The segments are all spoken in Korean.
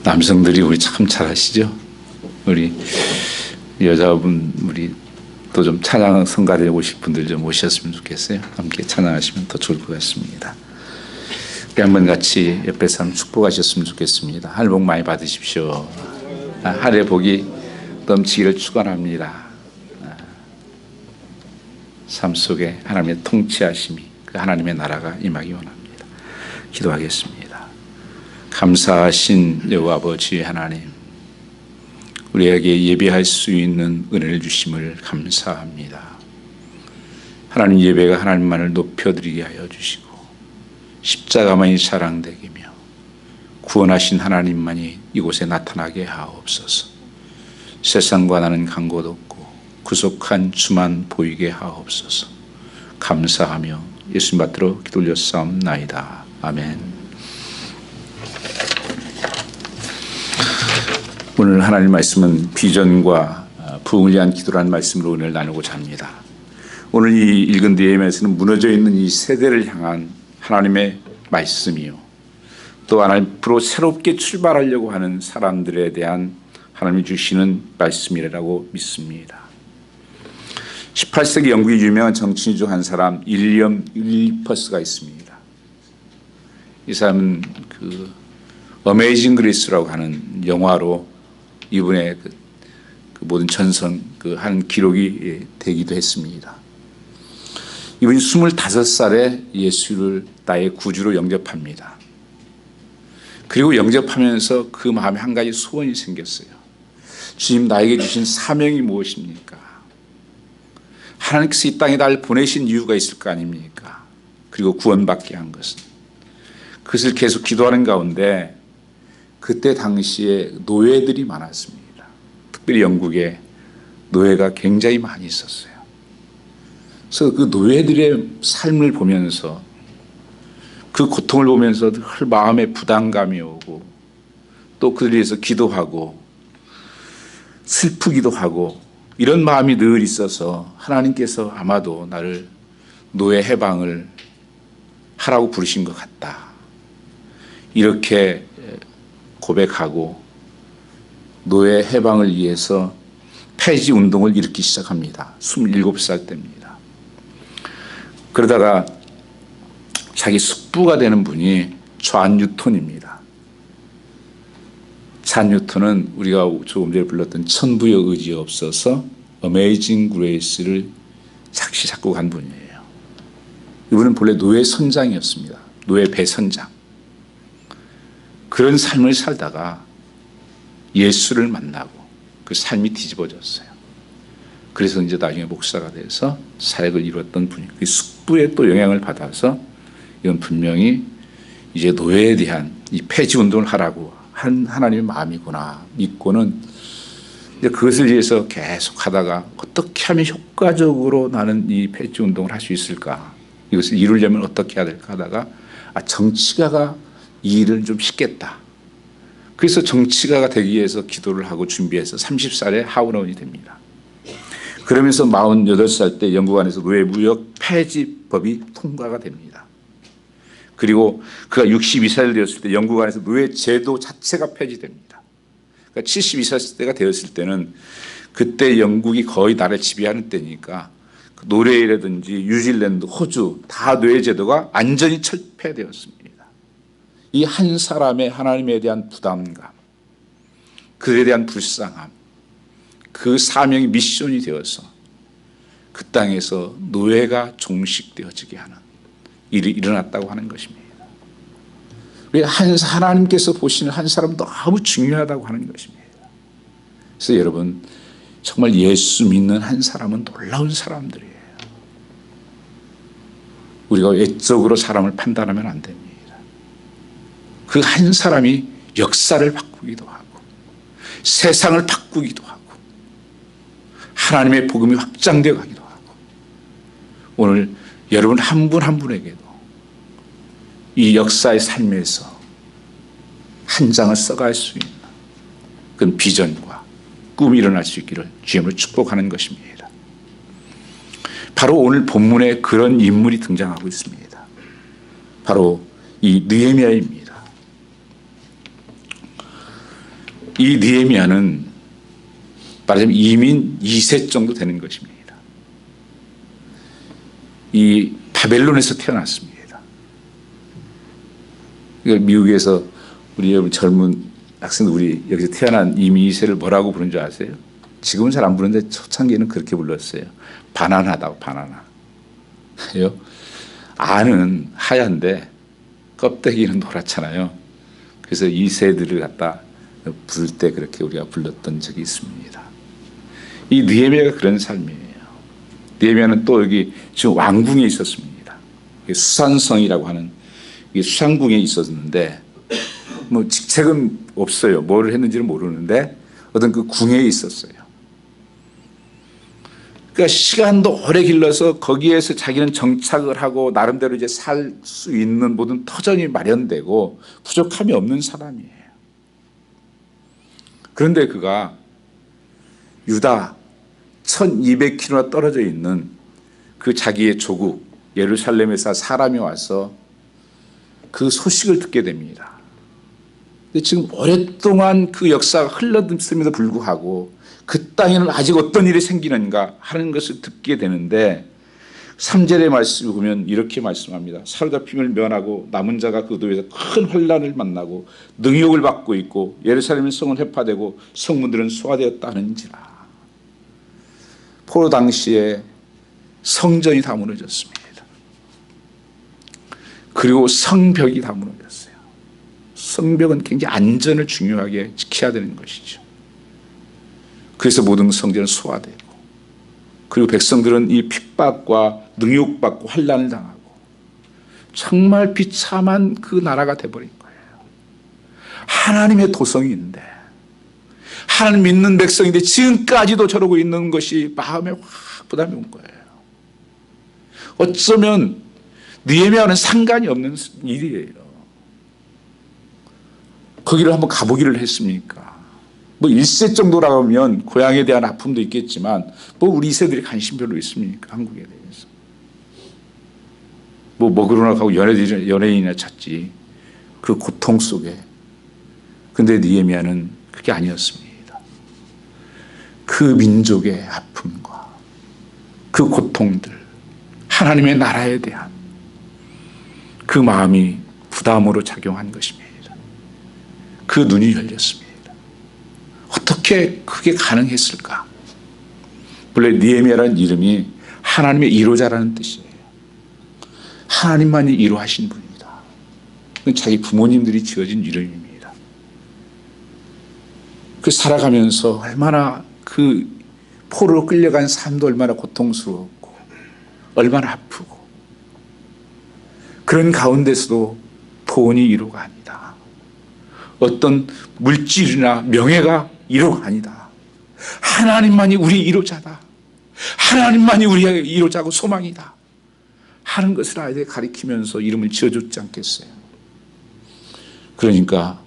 남성들이 우리 참 잘하시죠? 우리 여자분 우리 또 좀 찬양 성가대 오실 분들 좀 오셨으면 좋겠어요. 함께 찬양하시면 더 좋을 것 같습니다. 우리 한번 같이 옆에 사람 축복하셨으면 좋겠습니다. 하늘 복 많이 받으십시오. 하늘의 복이 넘치기를 축원합니다. 삶 속에 하나님의 통치하심이 그 하나님의 나라가 임하기 원합니다. 기도하겠습니다. 감사하신 여호와 아버지 하나님, 우리에게 예배할 수 있는 은혜를 주심을 감사합니다. 하나님 예배가 하나님만을 높여드리게 하여 주시고 십자가만이 자랑되기며 구원하신 하나님만이 이곳에 나타나게 하옵소서. 세상과 나는 간 곳 없고 구속한 주만 보이게 하옵소서. 감사하며 예수님 받들어 기도 올렸사옵나이다. 아멘. 오늘 하나님 말씀은 비전과 부흥을 위한 기도라는 말씀으로 오늘 나누고자 합니다. 오늘 이 읽은 내용에서는 무너져 있는 이 세대를 향한 하나님의 말씀이요, 또 앞으로 새롭게 출발하려고 하는 사람들에 대한 하나님이 주시는 말씀이라고 믿습니다. 18세기 영국의 유명한 정치인 중 한 사람 윌리엄 윌리퍼스가 있습니다. 이 사람은 그 어메이징 그레이스라고 하는 영화로 이분의 그 모든 전선 한 기록이 되기도 했습니다. 이분이 25살에 예수를 나의 구주로 영접합니다. 그리고 영접하면서 그 마음에 한 가지 소원이 생겼어요. 주님, 나에게 주신 사명이 무엇입니까? 하나님께서 이 땅에 나를 보내신 이유가 있을 거 아닙니까? 그리고 구원받게 한 것은. 그것을 계속 기도하는 가운데 그때 당시에 노예들이 많았습니다. 특별히 영국에 노예가 굉장히 많이 있었어요. 그래서 그 노예들의 삶을 보면서 그 고통을 보면서 늘 마음에 부담감이 오고 또 그들을 위해서 기도하고 슬프기도 하고 이런 마음이 늘 있어서 하나님께서 아마도 나를 노예 해방을 하라고 부르신 것 같다, 이렇게 고백하고 노예 해방을 위해서 폐지 운동을 일으키기 시작합니다. 27살 때입니다. 그러다가 자기 숙부가 되는 분이 존 뉴턴입니다. 존 뉴턴은 우리가 조금 전에 불렀던 천부의 의지 없어서 어메이징 그레이스를 작시 작곡한 분이에요. 이분은 본래 노예 선장이었습니다. 노예 배선장. 그런 삶을 살다가 예수를 만나고 그 삶이 뒤집어졌어요. 그래서 이제 나중에 목사가 돼서 사역을 이루었던 분이, 그 숙부의 또 영향을 받아서 이건 분명히 이제 노예에 대한 이 폐지 운동을 하라고 한 하나님의 마음이구나 믿고는 이제 그것을 위해서 계속 하다가 어떻게 하면 효과적으로 나는 이 폐지 운동을 할 수 있을까, 이것을 이루려면 어떻게 해야 될까 하다가 정치가가 이 일을 좀 쉽겠다. 그래서 정치가가 되기 위해서 기도를 하고 준비해서 30살에 하원의원이 됩니다. 그러면서 48살 때 영국 안에서 노예 무역 폐지법이 통과가 됩니다. 그리고 그가 62살 되었을 때 영국 안에서 노예 제도 자체가 폐지됩니다. 그러니까 72살 때가 되었을 때는 그때 영국이 거의 나라를 지배하는 때니까 노르웨이라든지 뉴질랜드, 호주 다 노예 제도가 완전히 철폐되었습니다. 이 한 사람의 하나님에 대한 부담감, 그에 대한 불쌍함, 그 사명이 미션이 되어서 그 땅에서 노예가 종식되어지게 하는 일이 일어났다고 하는 것입니다. 하나님께서 보시는 한 사람 너무 중요하다고 하는 것입니다. 그래서 여러분, 정말 예수 믿는 한 사람은 놀라운 사람들이에요. 우리가 외적으로 사람을 판단하면 안 됩니다. 그 한 사람이 역사를 바꾸기도 하고 세상을 바꾸기도 하고 하나님의 복음이 확장되어 가기도 하고, 오늘 여러분 한 분 한 분에게도 이 역사의 삶에서 한 장을 써갈 수 있는 그런 비전과 꿈이 일어날 수 있기를 주님으로 축복하는 것입니다. 바로 오늘 본문에 그런 인물이 등장하고 있습니다. 바로 이 느헤미야입니다. 이 느헤미야는 말하자면 이민 2세 정도 되는 것입니다. 이 바벨론에서 태어났습니다. 미국에서 우리 여러분 젊은 학생들 우리 여기서 태어난 이민 2세를 뭐라고 부르는 줄 아세요? 지금은 잘 안 부르는데 초창기에는 그렇게 불렀어요. 바나나다고 바나나. 알은 하얀데 껍데기는 노랗잖아요. 그래서 2세들을 갖다 부를 때 그렇게 우리가 불렀던 적이 있습니다. 이 느헤미야가 그런 삶이에요. 느헤미야는 또 여기 지금 왕궁에 있었습니다. 수산성이라고 하는 수상궁에 있었는데 뭐 직책은 없어요. 뭘 했는지는 모르는데 어떤 그 궁에 있었어요. 그러니까 시간도 오래 길러서 거기에서 자기는 정착을 하고 나름대로 이제 살 수 있는 모든 터전이 마련되고 부족함이 없는 사람이에요. 그런데 그가 유다 1200km나 떨어져 있는 그 자기의 조국 예루살렘에서 사람이 와서 그 소식을 듣게 됩니다. 근데 지금 오랫동안 그 역사가 흘러들었음에도 불구하고 그 땅에는 아직 어떤 일이 생기는가 하는 것을 듣게 되는데 3절의 말씀을 보면 이렇게 말씀합니다. 사로잡힘을 면하고 남은 자가 그 도에서 큰 환난을 만나고 능욕을 받고 있고 예루살렘의 성은 회파되고 성문들은 소화되었다 하는지라. 포로 당시에 성전이 다 무너졌습니다. 그리고 성벽이 다 무너졌어요. 성벽은 굉장히 안전을 중요하게 지켜야 되는 것이죠. 그래서 모든 성전은 소화되고 그리고 백성들은 이 핍박과 능욕받고 환난을 당하고 정말 비참한 그 나라가 돼버린 거예요. 하나님의 도성인데 하나님 믿는 백성인데 지금까지도 저러고 있는 것이 마음에 확 부담이 온 거예요. 어쩌면 느헤미야와는 상관이 없는 일이에요. 거기를 한번 가보기를 했습니까? 뭐 1세 정도라고 하면 고향에 대한 아픔도 있겠지만 뭐 우리 2세들이 관심 별로 있습니까? 한국에 대해서. 뭐 먹으러 가고 연예인이나 찾지. 그 고통 속에. 근데 느헤미야는 그게 아니었습니다. 그 민족의 아픔과 그 고통들, 하나님의 나라에 대한 그 마음이 부담으로 작용한 것입니다. 그 눈이 열렸습니다. 어떻게 그게 가능했을까? 원래 느헤미야라는 이름이 하나님의 이로자라는 뜻이에요. 하나님만이 이로하신 분입니다. 자기 부모님들이 지어진 이름입니다. 그 살아가면서 얼마나 그 포로로 끌려간 삶도 얼마나 고통스러웠고 얼마나 아프고 그런 가운데서도 돈이 이로가 아니다. 어떤 물질이나 명예가 이로가 아니다. 하나님만이 우리 이로자다. 하나님만이 우리의 이로자고 소망이다 하는 것을 아이들에게 가리키면서 이름을 지어줬지 않겠어요? 그러니까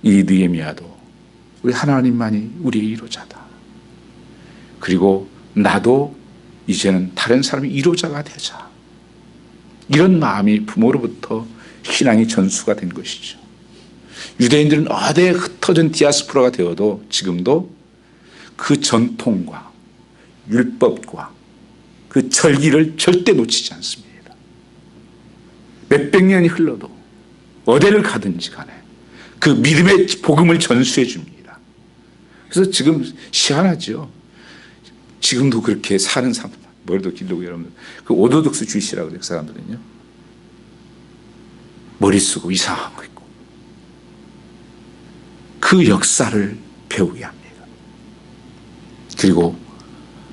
이 느헤미야도 우리 하나님만이 우리의 이로자다. 그리고 나도 이제는 다른 사람의 이로자가 되자. 이런 마음이 부모로부터 신앙의 전수가 된 것이죠. 유대인들은 어디에 흩어진 디아스포라가 되어도 지금도 그 전통과 율법과 그 절기를 절대 놓치지 않습니다. 몇백 년이 흘러도 어디를 가든지 간에 그 믿음의 복음을 전수해 줍니다. 그래서 지금 희한하죠. 지금도 그렇게 사는 사람들, 머리도 길르고 여러분들, 그 오도독스 주의시라고 그래요. 그 사람들은요. 머리 쓰고 이상한 거 있고. 그 역사를 배우게 합니다. 그리고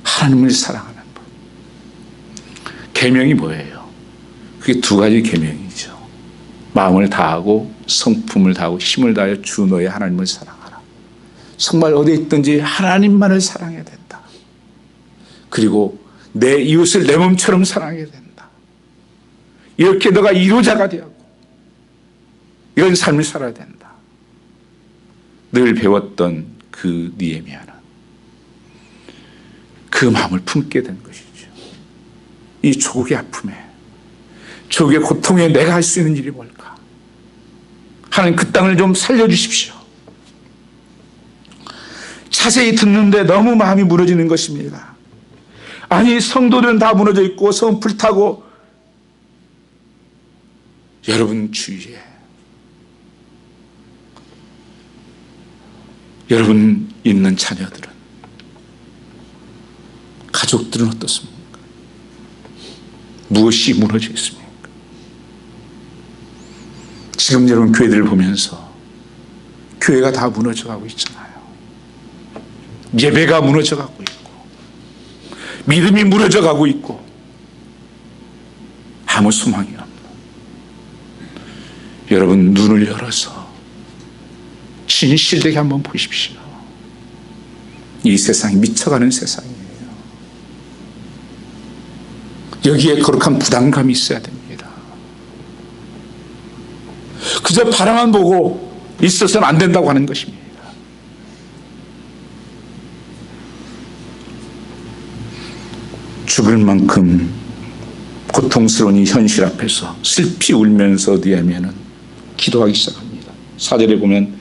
하나님을 사랑하는 법. 계명이 뭐예요? 그게 두 가지 계명이죠. 마음을 다하고 성품을 다하고 힘을 다하여 주 너의 하나님을 사랑하라. 정말 어디에 있든지 하나님만을 사랑해야 된다. 그리고 내 이웃을 내 몸처럼 사랑해야 된다. 이렇게 너가 이로자가 되었고 이런 삶을 살아야 된다. 늘 배웠던 그 느헤미야는 그 마음을 품게 된 것이죠. 이 조국의 아픔에, 조국의 고통에 내가 할 수 있는 일이 뭘까? 하나님 그 땅을 좀 살려주십시오. 자세히 듣는데 너무 마음이 무너지는 것입니다. 아니, 성도들은 다 무너져 있고 성 불타고, 여러분 주위에 여러분 있는 자녀들은, 가족들은 어떻습니까? 무엇이 무너져 있습니까? 지금 여러분 교회들을 보면서 교회가 다 무너져가고 있잖아요. 예배가 무너져가고 있고, 믿음이 무너져가고 있고, 아무 소망이 없는, 여러분 눈을 열어서 진실되게 한번 보십시오. 이 세상이 미쳐가는 세상이에요. 여기에 거룩한 부담감이 있어야 됩니다. 그저 바라만 보고 있어서는 안 된다고 하는 것입니다. 죽을 만큼 고통스러운 이 현실 앞에서 슬피 울면서 느헤미야는 기도하기 시작합니다. 4절에 보면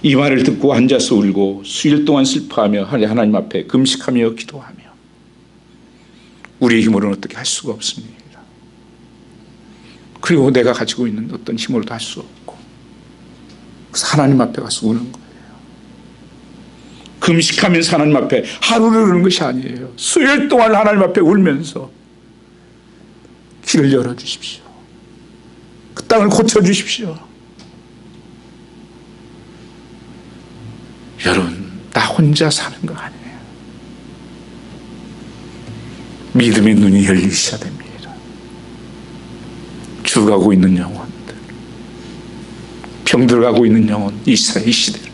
이 말을 듣고 앉아서 울고 수일 동안 슬퍼하며 하나님 앞에 금식하며 기도하며. 우리의 힘으로는 어떻게 할 수가 없습니다. 그리고 내가 가지고 있는 어떤 힘으로도 할 수 없고, 그래서 하나님 앞에 가서 우는 거예요. 금식하면서 하나님 앞에 하루를 우는 것이 아니에요. 수일 동안 하나님 앞에 울면서 길을 열어주십시오. 그 땅을 고쳐주십시오. 여러분, 나 혼자 사는 거 아니에요. 믿음의 눈이 열리셔야 됩니다. 죽어가고 있는 영혼들, 병들어가고 있는 영혼, 이 시대를.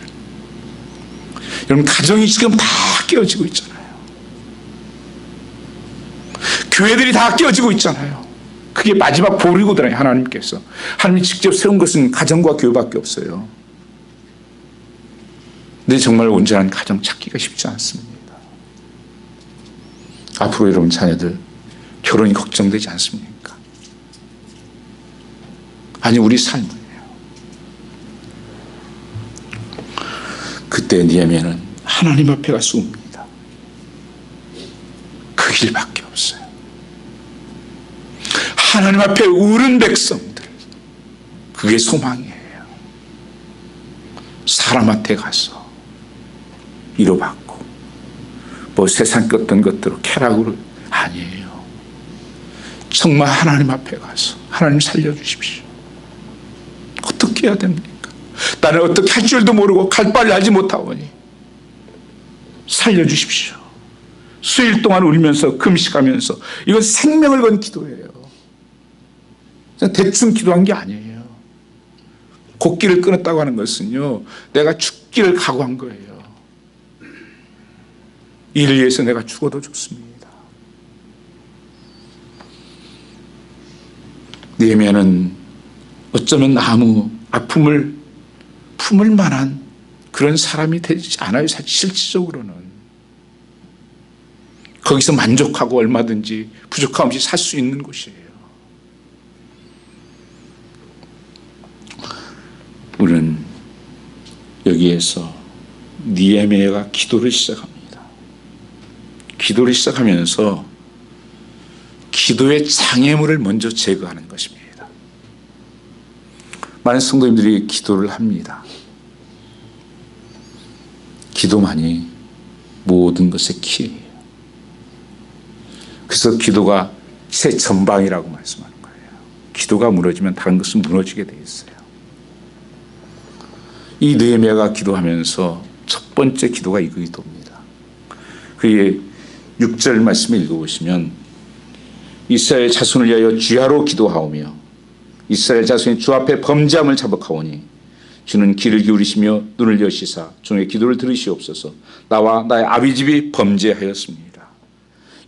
여러분, 가정이 지금 다 깨어지고 있잖아요. 교회들이 다 깨어지고 있잖아요. 그게 마지막 보리고잖아요. 하나님께서. 하나님이 직접 세운 것은 가정과 교회밖에 없어요. 근데 정말 온전한 가정 찾기가 쉽지 않습니다. 앞으로 여러분 자녀들 결혼이 걱정되지 않습니까? 아니, 우리 삶은요. 그때 느헤미야는 하나님 앞에 가서 웁니다. 그 길밖에 없어요. 하나님 앞에 우는 백성들, 그게 소망이에요. 사람한테 가서 위로받고 뭐 세상 어떤 것들로 쾌락으로, 아니에요. 정말 하나님 앞에 가서 하나님 살려주십시오. 어떻게 해야 됩니까? 나는 어떻게 할 줄도 모르고 갈 바를 알지 못하오니 살려주십시오. 수일 동안 울면서 금식하면서, 이건 생명을 건 기도예요. 그냥 대충 기도한 게 아니에요. 곡기를 끊었다고 하는 것은요, 내가 죽기를 각오한 거예요. 이를 위해서 내가 죽어도 좋습니다. 느헤미야는 어쩌면 아무 아픔을 품을 만한 그런 사람이 되지 않아요. 사실 실질적으로는. 거기서 만족하고 얼마든지 부족함 없이 살 수 있는 곳이에요. 우리는 여기에서 느헤미야가 기도를 시작합니다. 기도를 시작하면서 기도의 장애물을 먼저 제거하는 것입니다. 많은 성도님들이 기도를 합니다. 기도만이 모든 것의 키예요. 그래서 기도가 새 전방이라고 말씀하는 거예요. 기도가 무너지면 다른 것은 무너지게 돼 있어요. 이 느헤미야가 기도하면서 첫 번째 기도가 이 기도입니다. 그의 6절 말씀을 읽어보시면, 이스라엘 자손을 위하여 주야로 기도하오며 이스라엘 자손이 주 앞에 범죄함을 자복하오니 주는 귀를 기울이시며 눈을 여시사 종의 기도를 들으시옵소서. 나와 나의 아비 집이 범죄하였습니다.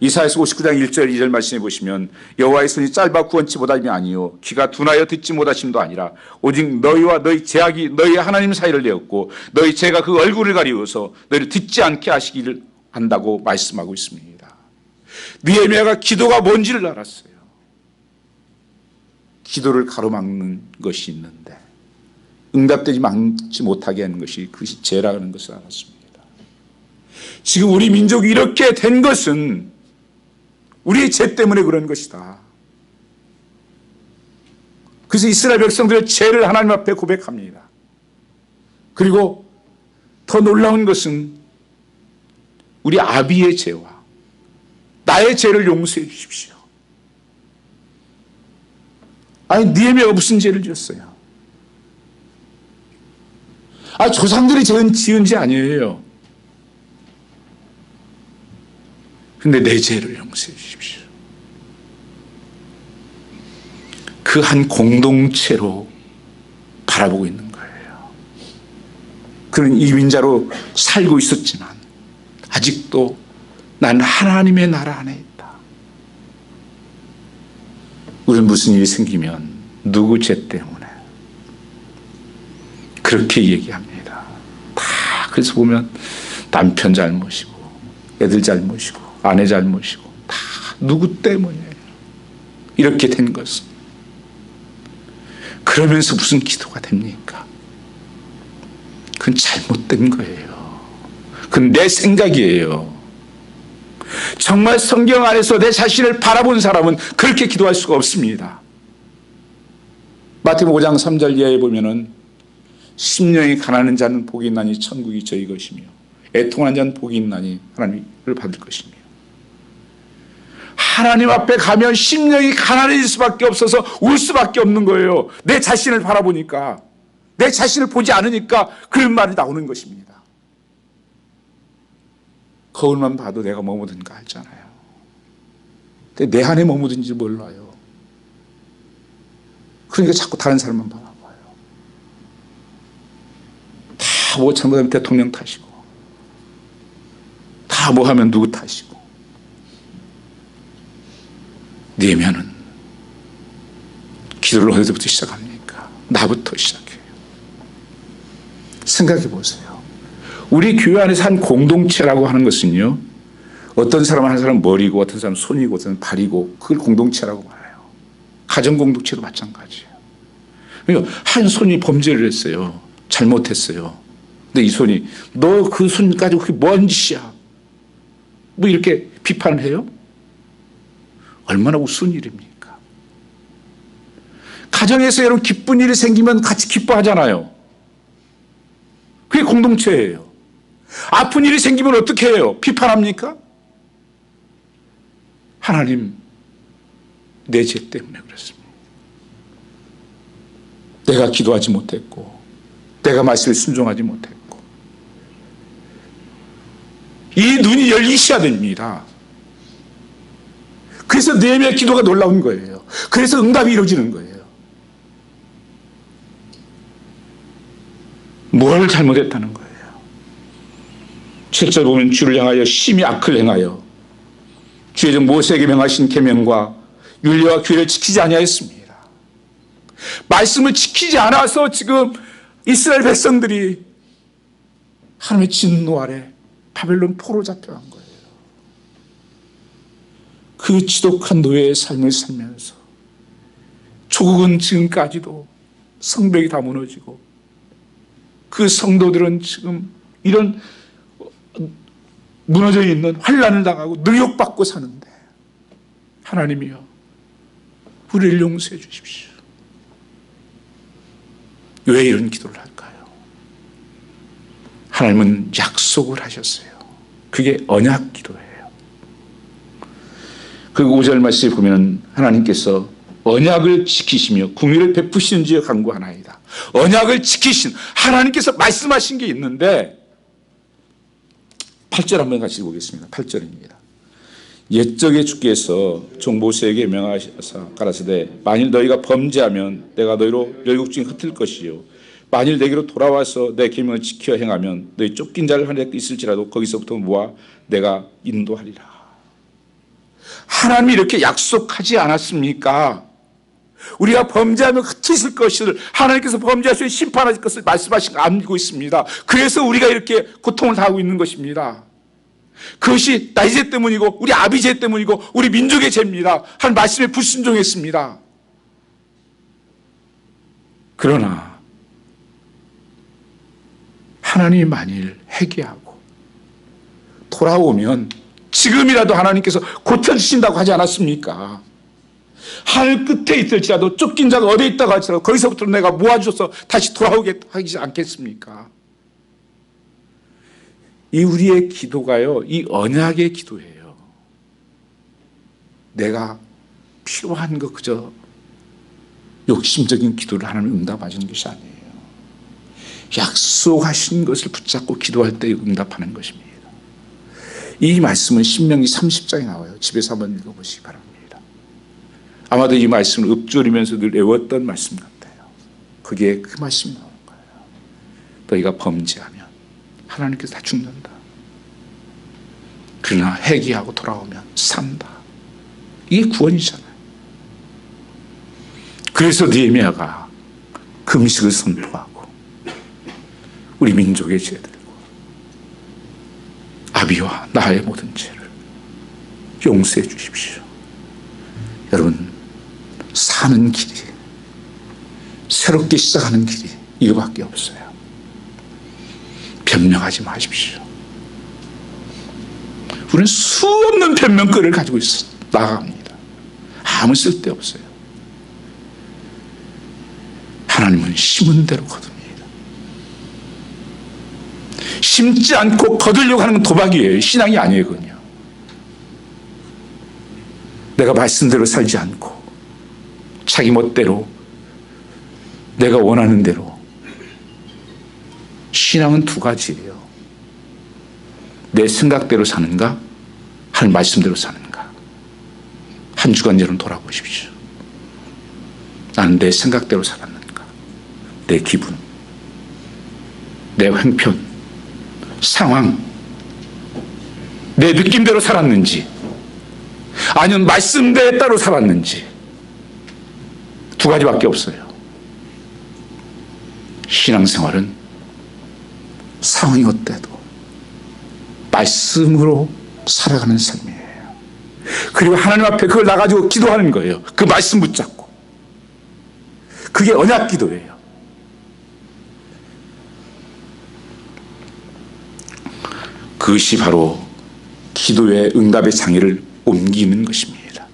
이사야서 59장 1절 2절 말씀해 보시면, 여호와의 손이 짧아 구원치 못함이 아니요 귀가 둔하여 듣지 못하심도 아니라 오직 너희와 너희 제약이 너희 하나님 사이를 내었고 너희 죄가 그 얼굴을 가리워서 너희를 듣지 않게 하시기를 한다고 말씀하고 있습니다. 느헤미야가 기도가 뭔지를 알았어요. 기도를 가로막는 것이 있는데 응답되지 못하게 하는 것이, 그것이 죄라는 것을 알았습니다. 지금 우리 민족이 이렇게 된 것은 우리의 죄 때문에 그런 것이다. 그래서 이스라엘 백성들의 죄를 하나님 앞에 고백합니다. 그리고 더 놀라운 것은 우리 아비의 죄와 나의 죄를 용서해 주십시오. 아니, 느헤미야가 무슨 죄를 지었어요? 조상들이 지은 죄 아니에요. 근데 내 죄를 용서해 주십시오. 그 한 공동체로 바라보고 있는 거예요. 그는 이민자로 살고 있었지만 아직도 난 하나님의 나라 안에 있다. 우리는 무슨 일이 생기면 누구 죄 때문에 그렇게 얘기합니다. 다 그래서 보면 남편 잘못이고 애들 잘못이고 아내 잘못이고 다 누구 때문이에요. 이렇게 된 것은. 그러면서 무슨 기도가 됩니까? 그건 잘못된 거예요. 그건 내 생각이에요. 정말 성경 안에서 내 자신을 바라본 사람은 그렇게 기도할 수가 없습니다. 마태복음 5장 3절 이하에 보면은 심령이 가난한 자는 복이 있나니 천국이 저희 것이며 애통하는 자는 복이 있나니 하나님을 받을 것이며. 하나님 앞에 가면 심령이 가난해질 수밖에 없어서 울 수밖에 없는 거예요. 내 자신을 바라보니까, 내 자신을 보지 않으니까 그런 말이 나오는 것입니다. 거울만 봐도 내가 머무든가 알잖아요. 근데 내 안에 머무든지 몰라요. 그러니까 자꾸 다른 사람만 바라봐요. 다 뭐 잘못하면 대통령 탓이고, 다 뭐 하면 누구 탓이고. 느헤미야는 기도를 어디서부터 시작합니까? 나부터 시작해요. 생각해 보세요. 우리 교회 안에서 한 공동체라고 하는 것은요, 어떤 사람은 한 사람 머리고 어떤 사람은 손이고 어떤 사람은 발이고 그걸 공동체라고 말해요. 가정 공동체도 마찬가지예요. 그러니까 한 손이 범죄를 했어요. 잘못했어요. 근데 이 손이 너 그 손 가지고 그게 뭔 짓이야? 뭐 이렇게 비판을 해요? 얼마나 우스운 일입니까? 가정에서 여러분 기쁜 일이 생기면 같이 기뻐하잖아요. 그게 공동체예요. 아픈 일이 생기면 어떻게 해요? 비판합니까? 하나님, 내 죄 때문에 그렇습니다. 내가 기도하지 못했고, 내가 말씀에 순종하지 못했고. 이 눈이 열리셔야 됩니다. 그래서 느헤미야 기도가 놀라운 거예요. 그래서 응답이 이루어지는 거예요. 뭘 잘못했다는 거예요? 7절 보면 주를 향하여 심히 악을 행하여 주의 종 모세에게 명하신 계명과 율례와 규례를 지키지 아니하였습니다. 말씀을 지키지 않아서 지금 이스라엘 백성들이 하나님의 진노 아래 바벨론 포로 잡혀간 거예요. 그 지독한 노예의 삶을 살면서 조국은 지금까지도 성벽이 다 무너지고 그 성도들은 지금 이런 무너져 있는 환난을 당하고 능욕받고 사는데 하나님이여 우리를 용서해 주십시오. 왜 이런 기도를 할까요? 하나님은 약속을 하셨어요. 그게 언약 기도예요. 그 5절 말씀에 보면 하나님께서 언약을 지키시며 궁유를 베푸시는지여 간구하나이다. 언약을 지키신 하나님께서 말씀하신 게 있는데 8절 한번 같이 보겠습니다. 8절입니다. 옛적에 주께서 종 모세에게 명하셔서 가라사대 만일 너희가 범죄하면 내가 너희로 열국 중에 흩을 것이요 만일 내게로 돌아와서 내 계명을 지켜 행하면 너희 쫓긴 자를 한 해 있을지라도 거기서부터 모아 내가 인도하리라. 하나님이 이렇게 약속하지 않았습니까? 우리가 범죄하면 흩어질 것을 하나님께서 범죄하시고 심판하실 것을 말씀하신 거 알고 있습니다. 그래서 우리가 이렇게 고통을 당하고 있는 것입니다. 그것이 나의 죄 때문이고 우리 아비 죄 때문이고 우리 민족의 죄입니다. 한 말씀에 불순종했습니다. 그러나 하나님이 만일 회개하고 돌아오면 지금이라도 하나님께서 고쳐주신다고 하지 않았습니까? 하늘 끝에 있을지라도 쫓긴 자가 어디에 있다고 할지라도 거기서부터 내가 모아줘서 다시 돌아오게 하지 않겠습니까? 이 우리의 기도가요, 이 언약의 기도예요. 내가 필요한 거 그저 욕심적인 기도를 하나님 응답하시는 것이 아니에요. 약속하신 것을 붙잡고 기도할 때 응답하는 것입니다. 이 말씀은 신명기 30장에 나와요. 집에서 한번 읽어보시기 바랍니다. 아마도 이 말씀을 읊조리면서 늘 외웠던 말씀 같아요. 그게 그 말씀이 나오는 거예요. 너희가 범죄하면 하나님께서 다 죽는다. 그러나 회개하고 돌아오면 산다. 이게 구원이잖아요. 그래서 느헤미야가 금식을 선포하고 우리 민족의 죄들과 아비와 나의 모든 죄를 용서해 주십시오. 여러분, 사는 길이, 새롭게 시작하는 길이 이거밖에 없어요. 변명하지 마십시오. 우리는 수없는 변명거리를 가지고 나갑니다. 아무 쓸데없어요. 하나님은 심은 대로 거둡니다. 심지 않고 거두려고 하는 건 도박이에요. 신앙이 아니에요, 그건요. 내가 말씀대로 살지 않고 자기 멋대로 내가 원하는 대로. 신앙은 두 가지예요. 내 생각대로 사는가, 하나님 말씀대로 사는가. 한 주간 여러분 돌아보십시오. 나는 내 생각대로 살았는가, 내 기분, 내 형편, 상황, 내 느낌대로 살았는지, 아니면 말씀대로 따로 살았는지. 두 가지밖에 없어요. 신앙생활은 상황이 어때도 말씀으로 살아가는 삶이에요. 그리고 하나님 앞에 그걸 나가지고 기도하는 거예요. 그 말씀 붙잡고. 그게 언약 기도예요. 그것이 바로 기도의 응답의 장애를 옮기는 것입니다.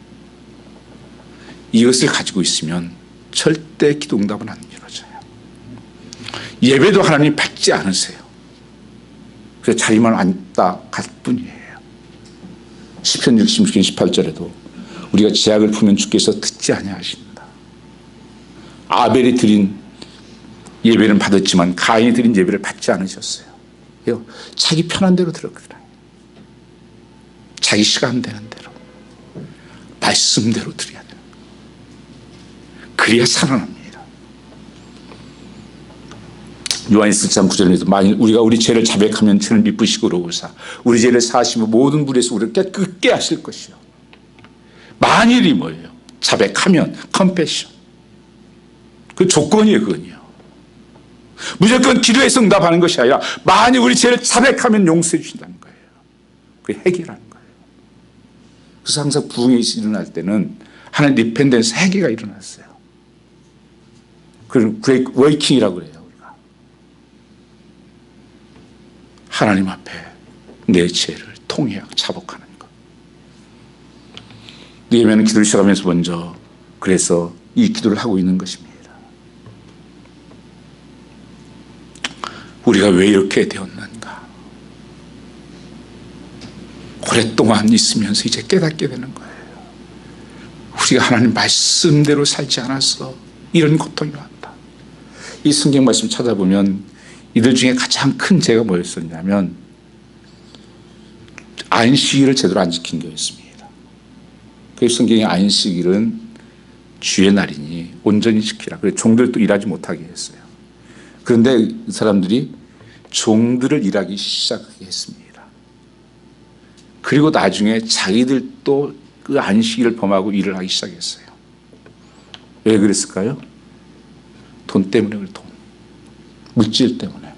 이것을 가지고 있으면 절대 기도 응답은 안 이루어져요. 예배도 하나님 받지 않으세요. 그래서 자리만 앉다 갈 뿐이에요. 시편 66편 18절에도 우리가 제약을 품으면 주께서 듣지 아니하신다. 아벨이 드린 예배는 받았지만 가인이 드린 예배를 받지 않으셨어요. 자기 편한 대로 들었거든요. 자기 시간 되는 대로, 말씀대로 드려야 돼요. 그래야 살아납니다. 요한일서 1장 9절에서 만일 우리가 우리 죄를 자백하면 죄를 미쁘시고 그러고사 우리 죄를 사하시면 모든 불에서 우리를 깨끗게 하실 것이요. 만일이 뭐예요? 자백하면 컨페션. 그 조건이에요, 그건요. 무조건 기도해서 응답하는 것이 아니라 만일 우리 죄를 자백하면 용서해 주신다는 거예요. 그게 해결하는 거예요. 그래서 항상 부흥이 일어날 때는 하나님 리펜던스 회개가 일어났어요. 그걸 웨이킹이라고 그래요. 우리가 하나님 앞에 내 죄를 통회하고 자복하는 것. 느헤미야는 기도를 시작하면서 먼저 그래서 이 기도를 하고 있는 것입니다. 우리가 왜 이렇게 되었는가? 오랫동안 있으면서 이제 깨닫게 되는 거예요. 우리가 하나님 말씀대로 살지 않아서 이런 고통이 왔다. 이 성경 말씀 찾아보면 이들 중에 가장 큰 죄가 뭐였었냐면 안식일을 제대로 안 지킨 거였습니다. 그래서 성경의 안식일은 주의 날이니 온전히 지키라. 그래서 종들도 일하지 못하게 했어요. 그런데 이 사람들이 종들을 일하기 시작하게 했습니다. 그리고 나중에 자기들도 그 안식일을 범하고 일을 하기 시작했어요. 왜 그랬을까요? 돈 때문에 그래. 돈. 물질 때문에.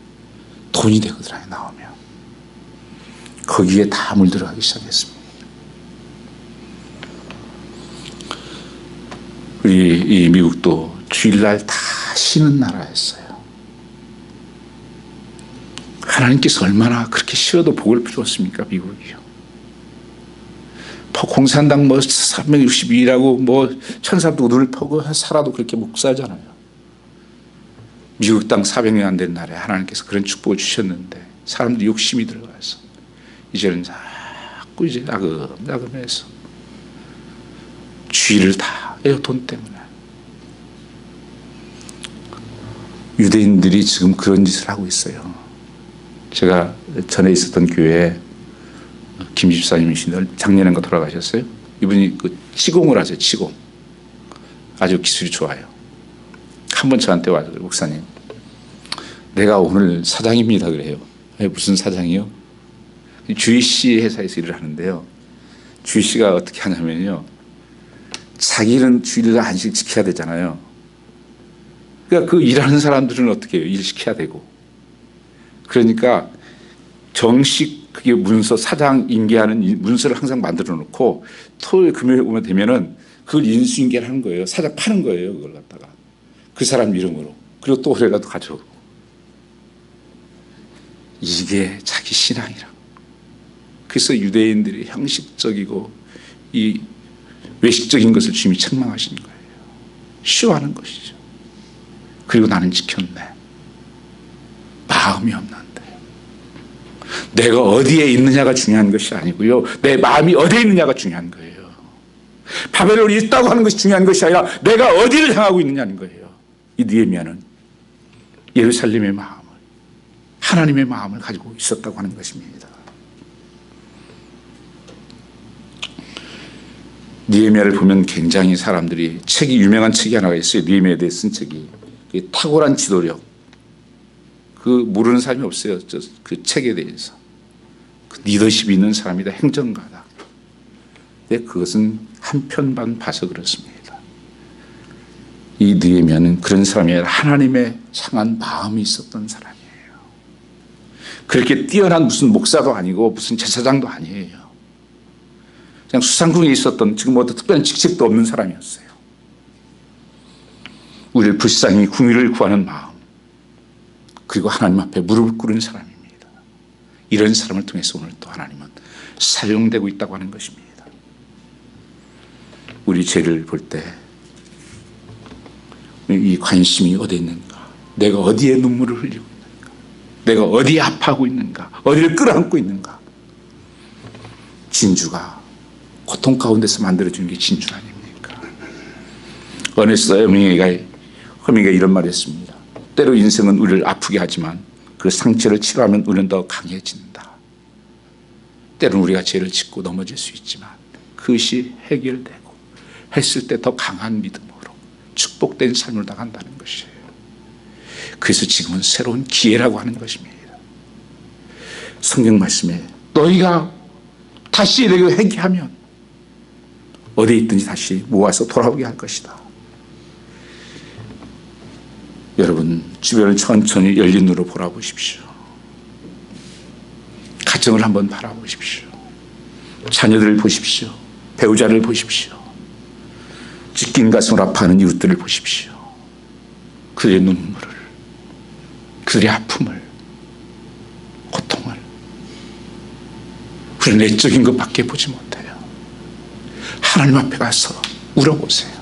돈이 되거든요, 나오면. 거기에 다 물들어가기 시작했습니다. 우리 이 미국도 주일날 다 쉬는 나라였어요. 하나님께서 얼마나 그렇게 싫어도 복을 주었습니까? 미국이요. 공산당 362라고 천사도 눈을 펴고 살아도 그렇게 목사잖아요. 미국 땅 400년 안 된 날에 하나님께서 그런 축복을 주셨는데 사람들이 욕심이 들어가서 이제는 자꾸 이제 나금해서 주의를 다 해요. 돈 때문에. 유대인들이 지금 그런 짓을 하고 있어요. 제가 전에 있었던 교회에 김 집사님이신데 작년인가 돌아가셨어요. 이분이 치공을 하세요. 치공. 아주 기술이 좋아요. 한 번 저한테 와서 목사님, 내가 오늘 사장입니다 그래요. 무슨 사장이요? 주희씨 회사에서 일을 하는데요. 주희씨가 어떻게 하냐면요, 자기는 주일날 안식 지켜야 되잖아요. 그러니까 그 일하는 사람들은 어떻게 해요? 일 시켜야 되고. 그러니까 정식 그게 문서, 사장 인계하는 문서를 항상 만들어 놓고 토요일 금요일 오면 되면은 그걸 인수인계를 하는 거예요. 사장 파는 거예요. 그걸 갖다가 그 사람 이름으로. 그리고 또 그래가도 가져오고. 이게 자기 신앙이라. 그래서 유대인들이 형식적이고 이 외식적인 것을 주님이 책망하신 거예요. 쉬워하는 것이죠. 그리고 나는 지켰네. 마음이 없는데. 내가 어디에 있느냐가 중요한 것이 아니고요. 내 마음이 어디에 있느냐가 중요한 거예요. 바벨론이 있다고 하는 것이 중요한 것이 아니라 내가 어디를 향하고 있느냐는 거예요. 이 느헤미야는 예루살렘의 마음을, 하나님의 마음을 가지고 있었다고 하는 것입니다. 느헤미야를 보면 굉장히 사람들이 유명한 책이 하나가 있어요. 느헤미야에 대해 쓴 책이. 탁월한 지도력. 모르는 사람이 없어요. 그 책에 대해서. 그 리더십이 있는 사람이다. 행정가다. 근데 그것은 한편만 봐서 그렇습니다. 이 느헤미야는 그런 사람이 아니라 하나님의 향한 마음이 있었던 사람이에요. 그렇게 뛰어난 무슨 목사도 아니고 무슨 제사장도 아니에요. 그냥 수상궁에 있었던 지금 특별한 직책도 없는 사람이었어요. 우리를 불쌍히 궁의를 구하는 마음, 그리고 하나님 앞에 무릎을 꿇은 사람입니다. 이런 사람을 통해서 오늘 또 하나님은 사용되고 있다고 하는 것입니다. 우리 죄를 볼 때 이 관심이 어디에 있는가, 내가 어디에 눈물을 흘리고 있는가, 내가 어디에 아파하고 있는가, 어디를 끌어안고 있는가. 진주가 고통 가운데서 만들어주는 게 진주 아닙니까? 어네스트 허밍웨이가 이런 말을 했습니다. 때로 인생은 우리를 아프게 하지만 그 상처를 치료하면 우리는 더 강해진다. 때로는 우리가 죄를 짓고 넘어질 수 있지만 그것이 해결되고 했을 때 더 강한 믿음으로 축복된 삶을 나간다는 것이에요. 그래서 지금은 새로운 기회라고 하는 것입니다. 성경 말씀에 너희가 다시 내게 회개하면 어디에 있든지 다시 모아서 돌아오게 할 것이다. 여러분, 주변을 천천히 열린 눈으로 바라보십시오. 가정을 한번 바라보십시오. 자녀들을 보십시오. 배우자를 보십시오. 찢긴 가슴을 아파하는 이웃들을 보십시오. 그들의 눈물을, 그들의 아픔을, 고통을. 우리는 내적인 것밖에 보지 못해요. 하나님 앞에 가서 울어보세요.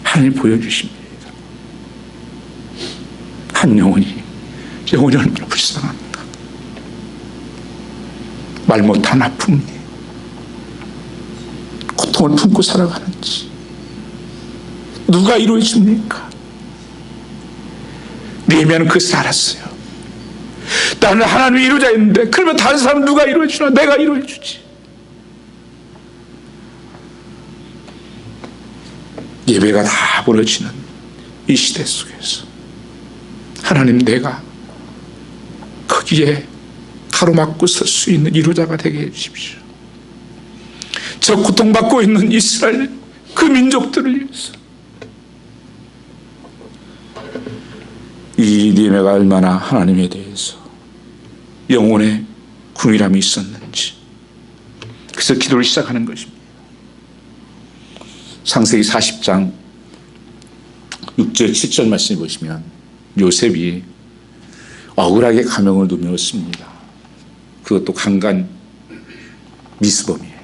하나님 보여주십니다. 한 영혼이 얼마나 불쌍한가. 말 못한 아픔이 고통을 품고 살아가는지 누가 이루어 줍니까? 느헤미야는 그것을 알았어요. 나는 하나님이 이루자 했는데 그러면 다른 사람 누가 이루어 주나? 내가 이루어 주지. 예배가 다 벌어지는 이 시대 속에서 하나님, 내가 거기에 가로막고 설 수 있는 이루자가 되게 해주십시오. 저 고통받고 있는 이스라엘 그 민족들을 위해서. 이 느헤미야가 얼마나 하나님에 대해서 영혼의 궁일함이 있었는지, 그래서 기도를 시작하는 것입니다. 창세기 40장 6절 7절 말씀을 보시면 요셉이 억울하게 가명을 누렸습니다. 그것도 강간 미수범이에요.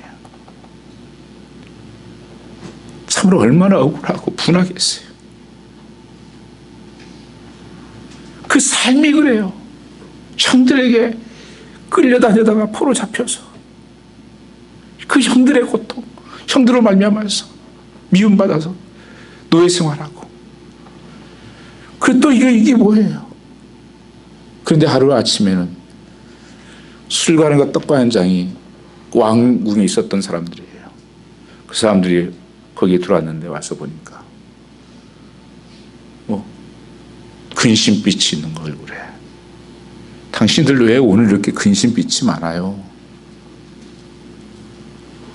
참으로 얼마나 억울하고 분하겠어요. 그 삶이 그래요. 형들에게 끌려다니다가 포로 잡혀서 그 형들의 고통, 형들로 말미암아서 미움받아서 노예 생활하고, 그리고 또 이게 뭐예요? 그런데 하루 아침에는 술관과 떡반장이 왕궁에 있었던 사람들이에요. 그 사람들이 거기에 들어왔는데 와서 보니까 근심빛이 있는 거 얼굴에. 당신들 왜 오늘 이렇게 근심빛이 많아요?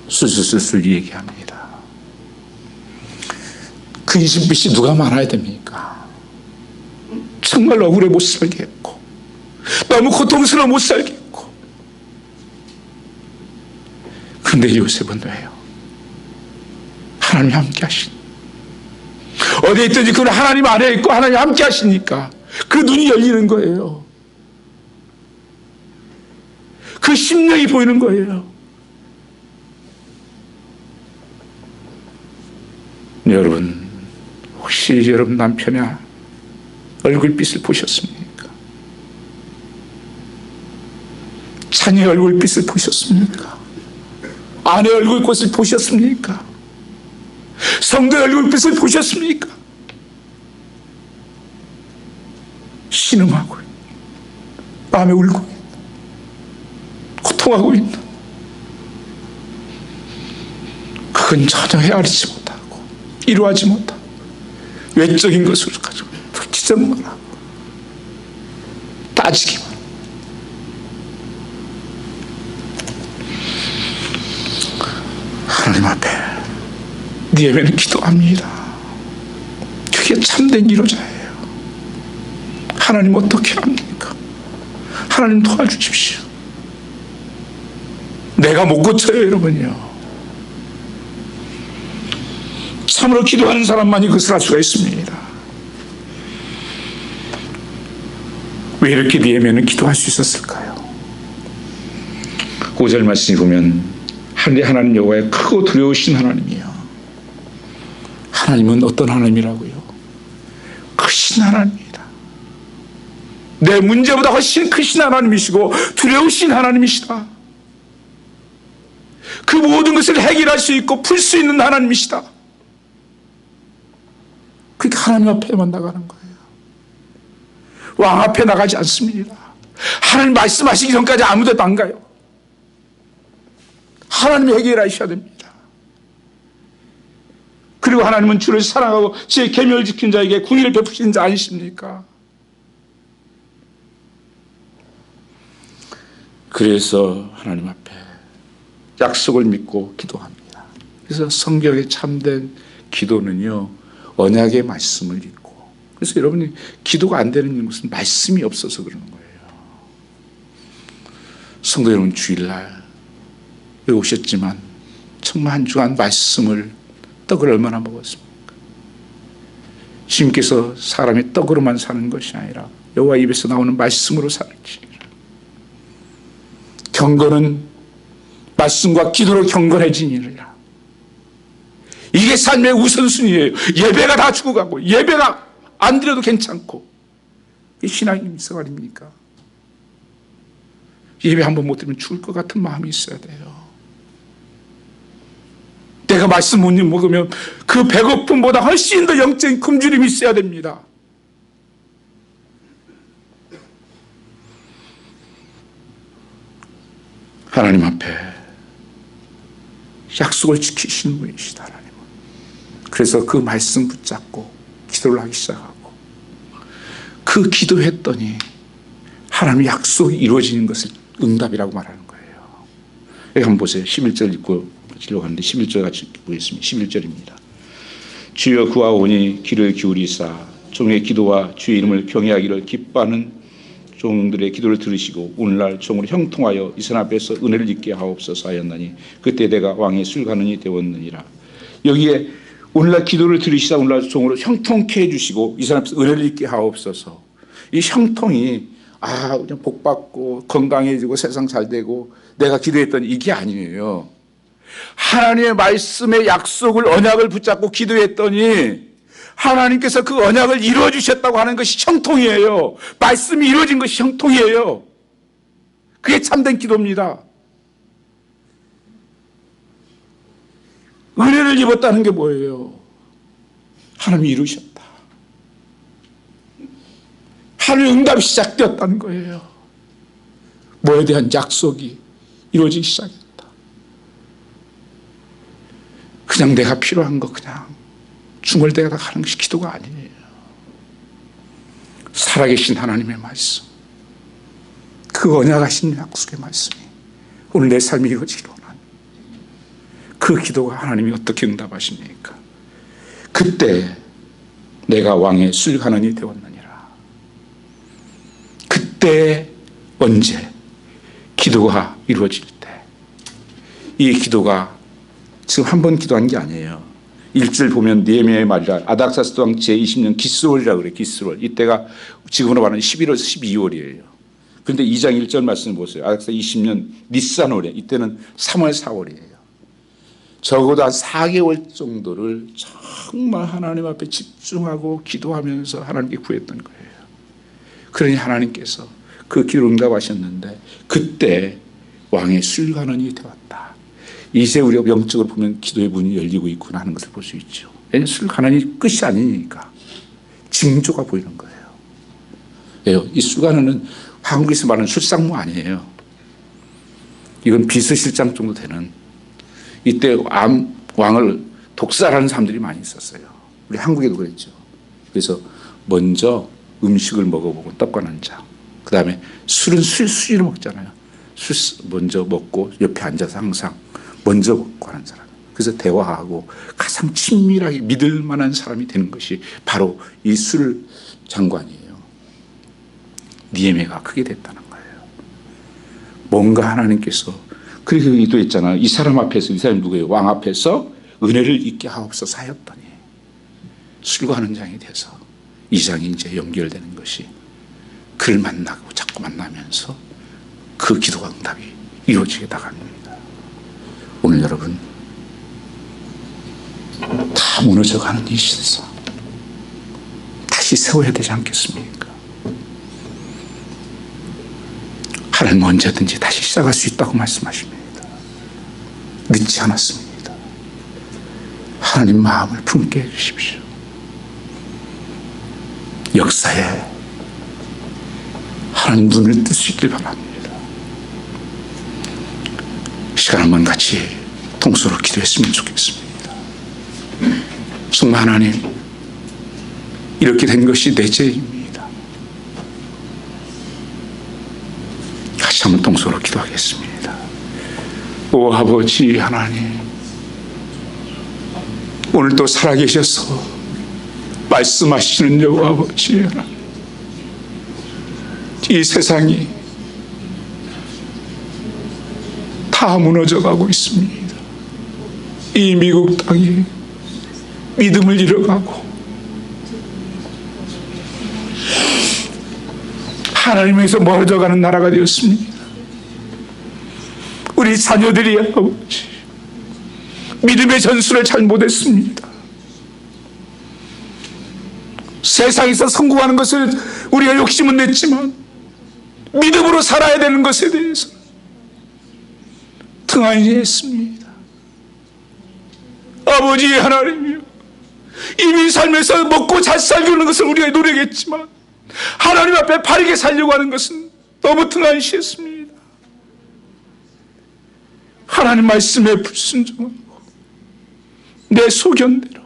술술 얘기합니다. 근심빛이 누가 많아야 됩니까? 정말 억울해 못 살겠고, 너무 고통스러워 못 살겠고. 그런데 요셉은 왜요? 하나님이 함께 하시니, 어디에 있든지 그는 하나님 안에 있고 하나님 함께 하시니까 그 눈이 열리는 거예요. 그 심령이 보이는 거예요. 여러분, 혹시 여러분 남편의 얼굴빛을 보셨습니까? 자녀의 얼굴빛을 보셨습니까? 아내의 얼굴빛을 보셨습니까? 성도의 얼굴빛을 보셨습니까? 신음하고 마음에 울고 있는, 고통하고 있는, 그건 전혀 헤아리지 못하고 이루하지 못하고 외적인 것으로 가지고 기적만 하고 따지기만. 하나님 앞에 니에게는 기도합니다. 그게 참된 기도자예요. 하나님 어떻게 합니까? 하나님 도와주십시오. 내가 못 고쳐요, 여러분요. 참으로 기도하는 사람만이 그것을 할 수가 있습니다. 왜 이렇게 니에미아는 기도할 수 있었을까요? 5절 말씀에 보면 하나님 여호와의 크고 두려우신 하나님이요. 하나님은 어떤 하나님이라고요? 크신 하나님이다. 내 문제보다 훨씬 크신 하나님이시고 두려우신 하나님이시다. 그 모든 것을 해결할 수 있고 풀 수 있는 하나님이시다. 그렇게 하나님 앞에만 나가는 거예요. 왕 앞에 나가지 않습니다. 하나님 말씀하시기 전까지 아무데도 안 가요. 하나님이 해결하셔야 됩니다. 그리고 하나님은 주를 사랑하고 제 계명을 지킨 자에게 궁의를 베푸시는 자 아니십니까? 그래서 하나님 앞에 약속을 믿고 기도합니다. 그래서 성경에 참된 기도는요, 언약의 말씀을 읽고. 그래서 여러분이 기도가 안 되는 것은 말씀이 없어서 그러는 거예요. 성도 여러분, 주일날 여기 오셨지만 정말 한 주간 말씀을, 떡을 얼마나 먹었습니까? 주님께서 사람이 떡으로만 사는 것이 아니라 여호와 입에서 나오는 말씀으로 살지니라. 경건은 말씀과 기도로 경건해지니라. 이게 삶의 우선순위예요. 예배가 다 죽어가고 예배가 안 드려도 괜찮고, 이게 신앙의 미성 아닙니까? 예배 한번 못 드리면 죽을 것 같은 마음이 있어야 돼요. 내가 말씀 못 먹으면 그 배고픔보다 훨씬 더 영적인 굶주림이 있어야 됩니다. 하나님 앞에 약속을 지키시는 분이시다, 하나님은. 그래서 그 말씀 붙잡고 기도를 하기 시작하고, 그 기도했더니 하나님의 약속이 이루어지는 것을 응답이라고 말하는 거예요. 여기 한번 보세요. 11절 읽고 지려고 하는데 11절 같이 보겠습니다. 11절입니다. 주여 그와 오니 귀를 기울이사 종의 기도와 주의 이름을 경외하기를 기뻐하는 종들의 기도를 들으시고 오늘날 종으로 형통하여 이 선 앞에서 은혜를 입게 하옵소서 하였나니 그때 내가 왕의 술관원이 되었느니라. 여기에 오늘날 기도를 들으시다 오늘날 종으로 형통케 해주시고 이 선 앞에서 은혜를 입게 하옵소서. 이 형통이 그냥 복 받고 건강해지고 세상 잘 되고 내가 기도했던 이게 아니에요. 하나님의 말씀의 약속을 언약을 붙잡고 기도했더니 하나님께서 그 언약을 이루어 주셨다고 하는 것이 형통이에요. 말씀이 이루어진 것이 형통이에요. 그게 참된 기도입니다. 은혜를 입었다는 게 뭐예요? 하나님이 이루셨다. 하나님의 응답이 시작되었다는 거예요. 뭐에 대한 약속이 이루어지기 시작했다. 그냥 내가 필요한 거 그냥 중얼대다 하는 것이 기도가 아니에요. 살아계신 하나님의 말씀, 그 언약하신 약속의 말씀이 오늘 내 삶이 이루어지기를 원하는 그 기도가 하나님이 어떻게 응답하십니까? 그때 내가 왕의 술관원이 되었느니라. 그때 언제 기도가 이루어질 때, 이 기도가 지금 한 번 기도한 게 아니에요. 1절 보면 느헤미야의 말이라 아닥사스 왕 제20년 기스월이라고 그래요. 기스월. 이때가 지금으로 말하면 11월에서 12월이에요. 그런데 2장 1절 말씀을 보세요. 아닥사스 20년 니산월에, 이때는 3월 4월이에요. 적어도 한 4개월 정도를 정말 하나님 앞에 집중하고 기도하면서 하나님께 구했던 거예요. 그러니 하나님께서 그 기도를 응답하셨는데 그때 왕의 술관원이 되었다. 이제 우리가 영적으로 보면 기도의 문이 열리고 있구나 하는 것을 볼 수 있죠. 왜냐하면 술관원이 끝이 아니니까 징조가 보이는 거예요. 이 술관원은 한국에서 말하는 술상무 아니에요. 이건 비서실장 정도 되는, 이때 왕을 독살하는 사람들이 많이 있었어요. 우리 한국에도 그랬죠. 그래서 먼저 음식을 먹어보고 떡과는 자, 그 다음에 술은 수시로 먹잖아요. 술 먼저 먹고 옆에 앉아서 항상 먼저 먹고 하는 사람. 그래서 대화하고 가장 친밀하게 믿을 만한 사람이 되는 것이 바로 이 술 장관이에요. 느헤미야가 크게 됐다는 거예요. 뭔가 하나님께서 그렇게 기도했잖아요. 이 사람 앞에서, 이 사람이 누구예요? 왕 앞에서 은혜를 잊게 하옵소서 하였더니 술관원 장이 돼서 이 장이 이제 연결되는 것이, 그를 만나고 자꾸 만나면서 그 기도가 응답이 이루어지게 나갑니다. 오늘 여러분 다 무너져가는 이 세상 다시 세워야 되지 않겠습니까? 하나님 언제든지 다시 시작할 수 있다고 말씀하십니다. 늦지 않았습니다. 하나님 마음을 품게 해주십시오. 역사에 하나님 눈을 뜰 수 있길 바랍니다. 시간 한번 같이 통수로 기도했으면 좋겠습니다. 정말 하나님, 이렇게 된 것이 내 죄입니다. 같이 한번 통수로 기도하겠습니다. 오 아버지 하나님, 오늘도 살아계셔서 말씀하시는 여호와 아버지 하나님, 이 세상이 다 무너져가고 있습니다. 이 미국 땅이 믿음을 잃어가고 하나님에서 멀어져가는 나라가 되었습니다. 우리 자녀들이 아버지 믿음의 전술을 잘 못했습니다. 세상에서 성공하는 것을 우리가 욕심은 냈지만 믿음으로 살아야 되는 것에 대해서 등한히 했습니다. 아버지 하나님이요, 이미 살면서 먹고 잘 살려는 것을 우리가 노력했지만 하나님 앞에 바르게 살려고 하는 것은 너무 등한시했습니다. 하나님 말씀에 불순종하고 내 소견대로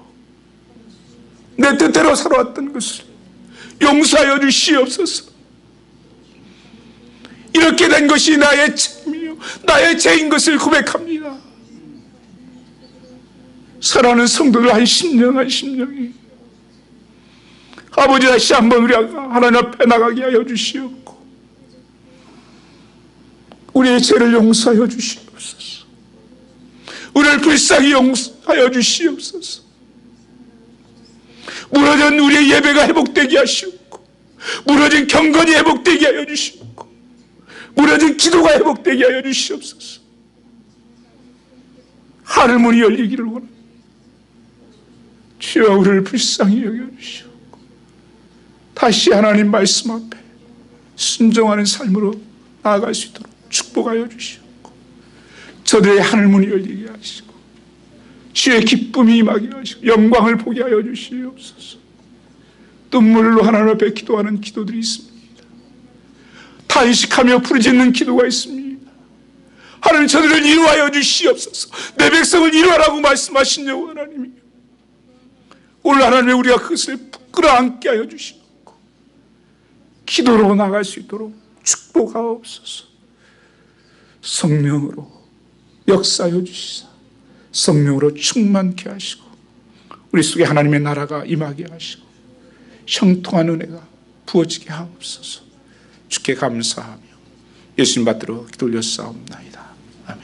내 뜻대로 살아왔던 것을 용서하여 주시옵소서. 이렇게 된 것이 나의 죄이요 나의 죄인 것을 고백합니다. 사랑하는 성도들 한 심령이 아버지 다시 한번 우리가 하나님 앞에 나가게 하여 주시옵고 우리의 죄를 용서하여 주시옵소서. 우리를 불쌍히 용서하여 주시옵소서. 무너진 우리의 예배가 회복되게 하시옵고 무너진 경건이 회복되게 하여 주시옵고 무너진 기도가 회복되게 하여 주시옵소서. 하늘 문이 열리기를 원합니다. 주여 우리를 불쌍히 여겨주시옵고 다시 하나님 말씀 앞에 순종하는 삶으로 나아갈 수 있도록 축복하여 주시옵고 저들의 하늘 문이 열리게 하시고 주의 기쁨이 임하게 하시고 영광을 보게 하여 주시옵소서. 눈물로 하나님 앞에 기도하는 기도들이 있습니다. 탄식하며 부르짖는 기도가 있습니다. 하나님 저들을 이루하여 주시옵소서. 내 백성을 이루하라고 말씀하신 여호와 하나님이요, 오늘 하나님 우리가 그것을 끌어안게 하여 주시옵고 기도로 나갈 수 있도록 축복하옵소서. 성령으로 역사하여 주시사 성령으로 충만케 하시고 우리 속에 하나님의 나라가 임하게 하시고 형통한 은혜가 부어지게 하옵소서. 주께 감사하며 예수님 받들어 기도 올렸사옵나이다. 아멘.